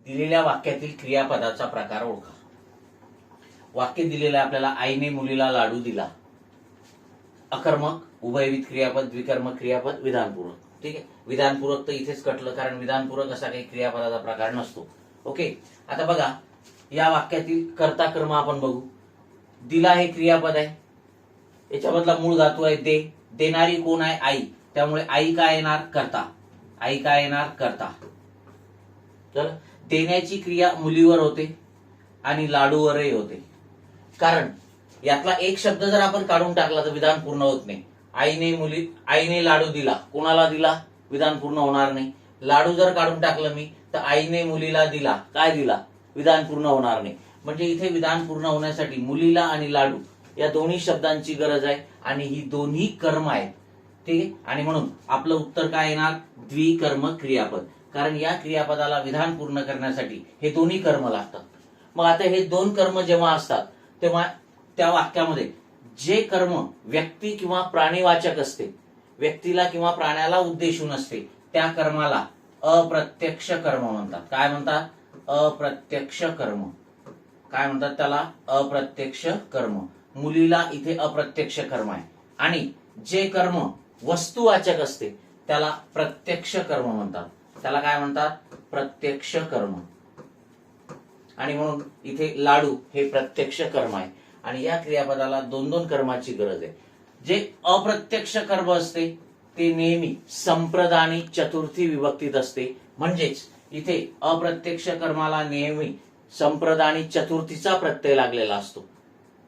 दिलेल्या वाक्यातील क्रियापदाचा प्रकार ओळखा. वाक्य दिलेलं आहे आपल्याला, आईने मुलीला लाडू दिला. अकर्मक, उभयविध क्रियापद, द्विकर्मक क्रियापद, विधानपूरक. ठीक आहे, विधानपूरक तर इथेच कटलं, कारण विधानपूरक असा काही क्रियापदाचा प्रकार नसतो. ओके, आता बघा या वाक्यातील कर्ता कर्म आपण बघू. दिला हे क्रियापद आहे, याच्यामधला मूळ धातू आहे दे. देणारी कोण आहे? आई. त्यामुळे आई काय येणार? कर्ता. आई काय येणार? कर्ता. तर देण्याची क्रिया मुलीवर होते आणि लाडूवरही होते, कारण यातला एक शब्द जर आपण काढून टाकला तर विधान पूर्ण होत नाही. आईने लाडू दिला, कोणाला दिला? विधान पूर्ण होणार नाही. लाडू जर काढून टाकलं मी तर आईने मुलीला दिला, काय दिला? विधान पूर्ण होणार नाही. म्हणजे इथे विधान पूर्ण होण्यासाठी मुलीला आणि लाडू या दोन्ही शब्दांची गरज आहे, आणि ही दोन्ही कर्म आहेत. ठीक आहे, आणि म्हणून आपलं उत्तर काय येणार? द्विकर्म क्रियापद, कारण या क्रियापदाला विधान पूर्ण करण्यासाठी हे दोन्ही कर्म लागतात. मग आता हे दोन कर्म जेव्हा असतात तेव्हा त्या वाक्यामध्ये जे कर्म व्यक्ती किंवा प्राणीवाचक असते, व्यक्तीला किंवा प्राण्याला उद्देशून असते, त्या कर्माला अप्रत्यक्ष कर्म म्हणतात. काय म्हणतात? अप्रत्यक्ष कर्म. काय म्हणतात त्याला? अप्रत्यक्ष कर्म. मुलीला इथे अप्रत्यक्ष कर्म आहे, आणि जे कर्म वस्तुवाचक असते त्याला प्रत्यक्ष कर्म म्हणतात. त्याला काय म्हणतात? प्रत्यक्ष कर्म. आणि म्हणून इथे लाडू हे प्रत्यक्ष कर्म आहे, आणि या क्रियापदाला दोन दोन कर्माची गरज आहे. जे अप्रत्यक्ष कर्म असते ते नेहमी संप्रदानी चतुर्थी विभक्तीत असते. म्हणजेच इथे अप्रत्यक्ष कर्माला नेहमी संप्रदानी चतुर्थीचा प्रत्यय लागलेला असतो.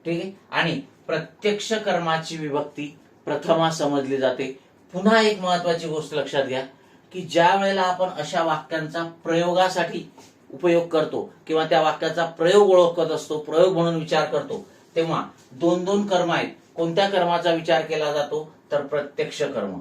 ठीक आहे, आणि प्रत्यक्ष कर्माची विभक्ती प्रथमा समजली जाते. पुन्हा एक महत्वाची गोष्ट लक्षात घ्या की ज्या वेळेला आपण अशा वाक्यांचा प्रयोगासाठी उपयोग करतो किंवा त्या वाक्याचा प्रयोग ओळखत असतो, प्रयोग म्हणून विचार करतो, तेव्हा दोन दोन कर्म आहेत. कोणत्या कर्माचा विचार केला जातो? तर प्रत्यक्ष कर्म.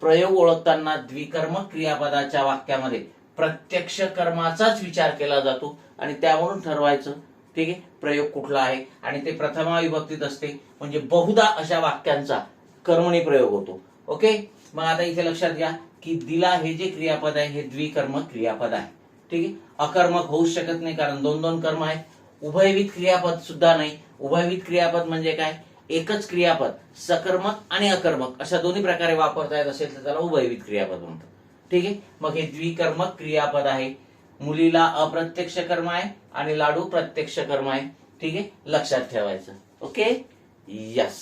प्रयोग ओळखताना द्विकर्मक क्रियापदाच्या वाक्यामध्ये प्रत्यक्ष कर्माचाच विचार केला जातो, आणि त्यावरून ठरवायचं ठीक आहे प्रयोग कुठला आहे, आणि ते प्रथमा विभक्तीत असते. म्हणजे बहुधा अशा वाक्यांचा कर्मणी प्रयोग होतो. ओके, मग आता इथे लक्षात घ्या की दिला हे जे क्रियापद आहे हे द्विकर्मक क्रियापद आहे. ठीक आहे, अकर्मक होऊच शकत नाही, कारण दोन दोन कर्म आहेत. उभयविध क्रियापद सुद्धा नाही. उभयविध क्रियापद म्हणजे काय? एकच क्रियापद सकर्मक आणि अकर्मक अशा दोन्ही प्रकारे वापरता येत असेल तर त्याला उभयविध क्रियापद म्हणतात. ठीक आहे, मग हे द्विकर्मक क्रियापद आहे. मुलीला अप्रत्यक्ष कर्म आहे आणि लाडू प्रत्यक्ष कर्म आहे. ठीक आहे, लक्षात ठेवायचं. Okay, yes.